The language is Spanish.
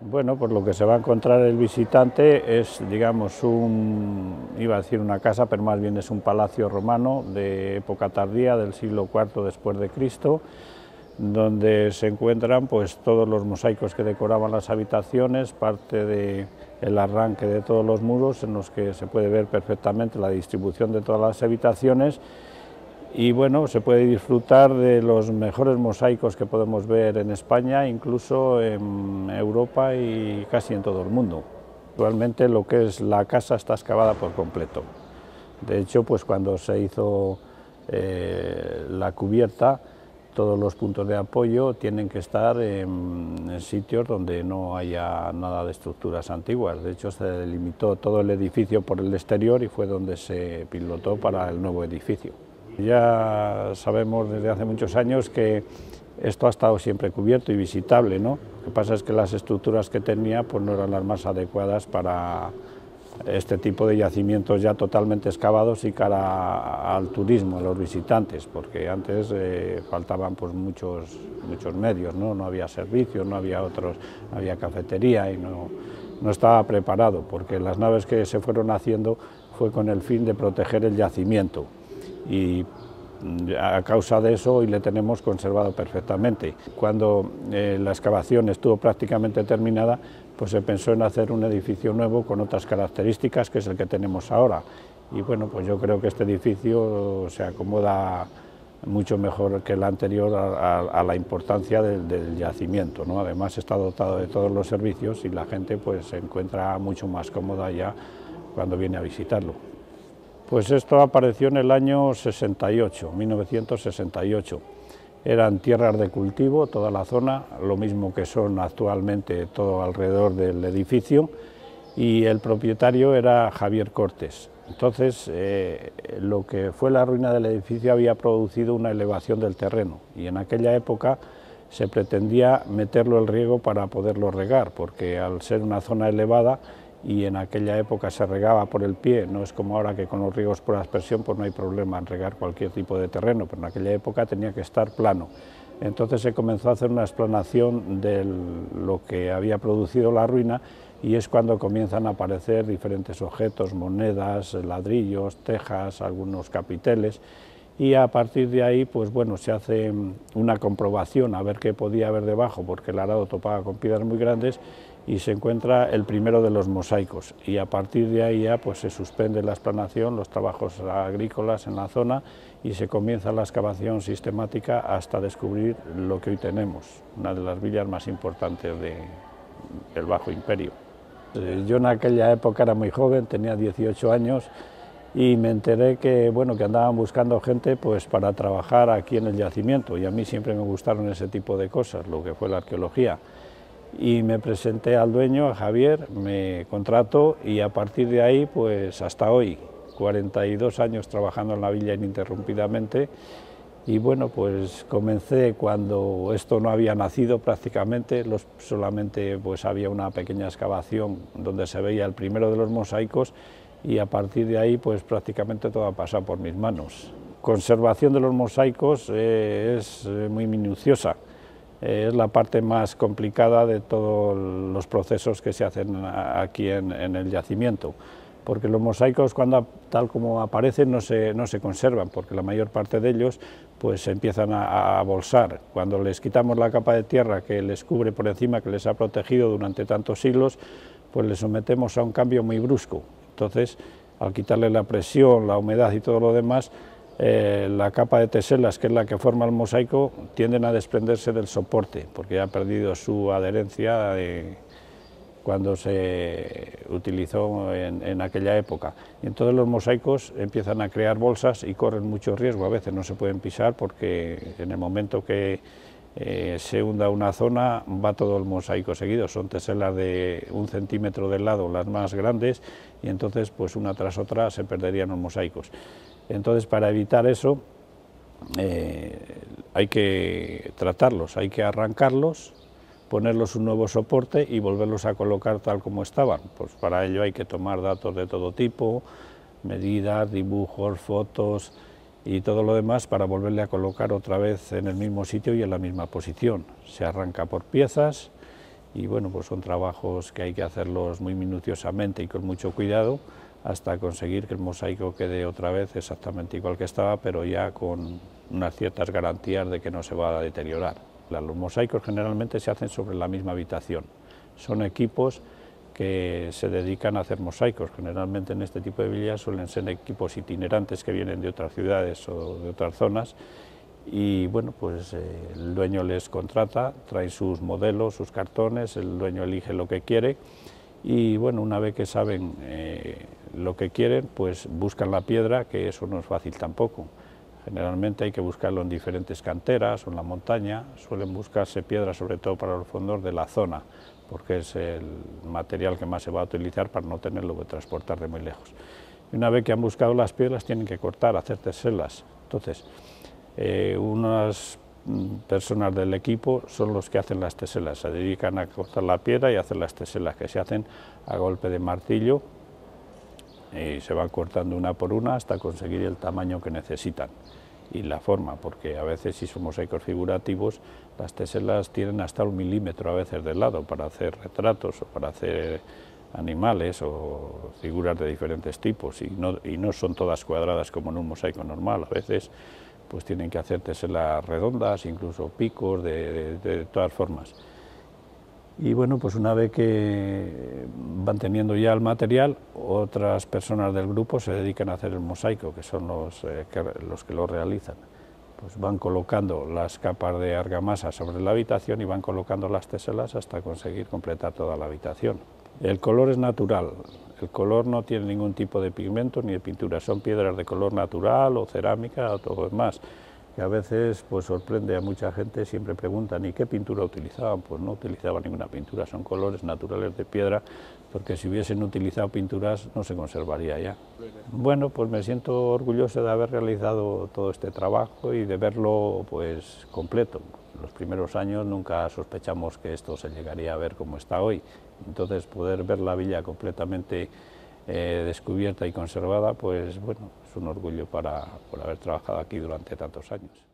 Bueno, pues lo que se va a encontrar el visitante es, digamos, iba a decir una casa, pero más bien es un palacio romano de época tardía, del siglo IV después de Cristo, donde se encuentran pues todos los mosaicos que decoraban las habitaciones, parte del arranque de todos los muros, en los que se puede ver perfectamente la distribución de todas las habitaciones. Y bueno, se puede disfrutar de los mejores mosaicos que podemos ver en España, incluso en Europa y casi en todo el mundo. Actualmente lo que es la casa está excavada por completo. De hecho, pues cuando se hizo la cubierta, todos los puntos de apoyo tienen que estar en sitios donde no haya nada de estructuras antiguas. De hecho, se delimitó todo el edificio por el exterior y fue donde se pilotó para el nuevo edificio. Ya sabemos desde hace muchos años que esto ha estado siempre cubierto y visitable, ¿no? Lo que pasa es que las estructuras que tenía pues no eran las más adecuadas para este tipo de yacimientos ya totalmente excavados y cara al turismo, a los visitantes, porque antes faltaban pues muchos medios, ¿no? No había servicios, no había cafetería y no estaba preparado, porque las naves que se fueron haciendo fue con el fin de proteger el yacimiento. Y a causa de eso hoy le tenemos conservado perfectamente. Cuando la excavación estuvo prácticamente terminada, pues se pensó en hacer un edificio nuevo con otras características, que es el que tenemos ahora. Y bueno, pues yo creo que este edificio se acomoda mucho mejor que el anterior a la importancia del yacimiento, ¿no? Además está dotado de todos los servicios y la gente pues se encuentra mucho más cómoda ya cuando viene a visitarlo. Pues esto apareció en el año 68, 1968. Eran tierras de cultivo, toda la zona, lo mismo que son actualmente todo alrededor del edificio, y el propietario era Javier Cortes. Entonces, lo que fue la ruina del edificio había producido una elevación del terreno, y en aquella época se pretendía meterlo el riego para poderlo regar, porque al ser una zona elevada, y en aquella época se regaba por el pie, no es como ahora que con los riegos por aspersión pues no hay problema en regar cualquier tipo de terreno, pero en aquella época tenía que estar plano. Entonces se comenzó a hacer una explanación de lo que había producido la ruina, y es cuando comienzan a aparecer diferentes objetos, monedas, ladrillos, tejas, algunos capiteles, y a partir de ahí pues bueno, se hace una comprobación a ver qué podía haber debajo, porque el arado topaba con piedras muy grandes, y se encuentra el primero de los mosaicos, y a partir de ahí ya pues se suspende la explanación, los trabajos agrícolas en la zona, y se comienza la excavación sistemática hasta descubrir lo que hoy tenemos, una de las villas más importantes del Bajo Imperio. Yo en aquella época era muy joven, tenía 18 años, y me enteré que, bueno, que andaban buscando gente pues para trabajar aquí en el yacimiento, y a mí siempre me gustaron ese tipo de cosas, lo que fue la arqueología. Y me presenté al dueño, a Javier, me contrató, y a partir de ahí pues hasta hoy, 42 años trabajando en la villa ininterrumpidamente. Y bueno, pues comencé cuando esto no había nacido prácticamente, solamente pues había una pequeña excavación donde se veía el primero de los mosaicos, y a partir de ahí pues prácticamente todo ha pasado por mis manos. Conservación de los mosaicos es muy minuciosa. Es la parte más complicada de todos los procesos que se hacen aquí en el yacimiento, porque los mosaicos cuando tal como aparecen no se conservan, porque la mayor parte de ellos pues se empiezan a bolsar. Cuando les quitamos la capa de tierra que les cubre por encima, que les ha protegido durante tantos siglos, pues les sometemos a un cambio muy brusco. Entonces, al quitarle la presión, la humedad y todo lo demás, la capa de teselas, que es la que forma el mosaico, tienden a desprenderse del soporte, porque ya ha perdido su adherencia cuando se utilizó en aquella época. Y entonces los mosaicos empiezan a crear bolsas y corren mucho riesgo, a veces no se pueden pisar, porque en el momento que se hunda una zona va todo el mosaico seguido. Son teselas de 1 centímetro de lado, las más grandes, y entonces pues una tras otra se perderían los mosaicos. Entonces, para evitar eso hay que tratarlos, hay que arrancarlos, ponerlos un nuevo soporte y volverlos a colocar tal como estaban. Pues para ello hay que tomar datos de todo tipo, medidas, dibujos, fotos y todo lo demás, para volverle a colocar otra vez en el mismo sitio y en la misma posición. Se arranca por piezas y bueno, pues son trabajos que hay que hacerlos muy minuciosamente y con mucho cuidado hasta conseguir que el mosaico quede otra vez exactamente igual que estaba, pero ya con unas ciertas garantías de que no se va a deteriorar. Los mosaicos generalmente se hacen sobre la misma habitación, son equipos que se dedican a hacer mosaicos. Generalmente en este tipo de villas suelen ser equipos itinerantes que vienen de otras ciudades o de otras zonas, y bueno, pues el dueño les contrata, trae sus modelos, sus cartones, el dueño elige lo que quiere y bueno, una vez que saben lo que quieren, pues buscan la piedra, que eso no es fácil tampoco. Generalmente hay que buscarlo en diferentes canteras o en la montaña, suelen buscarse piedras sobre todo para los fondos de la zona, porque es el material que más se va a utilizar para no tenerlo que transportar de muy lejos. Y una vez que han buscado las piedras tienen que cortar, hacer teselas. Entonces, unas personas del equipo son los que hacen las teselas, se dedican a cortar la piedra y hacer las teselas que se hacen a golpe de martillo y se van cortando una por una hasta conseguir el tamaño que necesitan y la forma, porque a veces si son mosaicos figurativos las teselas tienen hasta 1 milímetro a veces de lado para hacer retratos o para hacer animales o figuras de diferentes tipos y no son todas cuadradas como en un mosaico normal, a veces pues tienen que hacer teselas redondas, incluso picos de todas formas. Y bueno, pues una vez que van teniendo ya el material, otras personas del grupo se dedican a hacer el mosaico, que son los que lo realizan. Pues van colocando las capas de argamasa sobre la habitación y van colocando las teselas hasta conseguir completar toda la habitación. El color es natural, el color no tiene ningún tipo de pigmento ni de pintura, son piedras de color natural o cerámica o todo lo demás, que a veces pues sorprende a mucha gente, siempre preguntan ¿y qué pintura utilizaban? Pues no utilizaban ninguna pintura, son colores naturales de piedra, porque si hubiesen utilizado pinturas no se conservaría ya. Bueno, pues me siento orgulloso de haber realizado todo este trabajo y de verlo pues completo. En los primeros años nunca sospechamos que esto se llegaría a ver como está hoy, entonces poder ver la villa completamente descubierta y conservada, pues bueno, es un orgullo por haber trabajado aquí durante tantos años.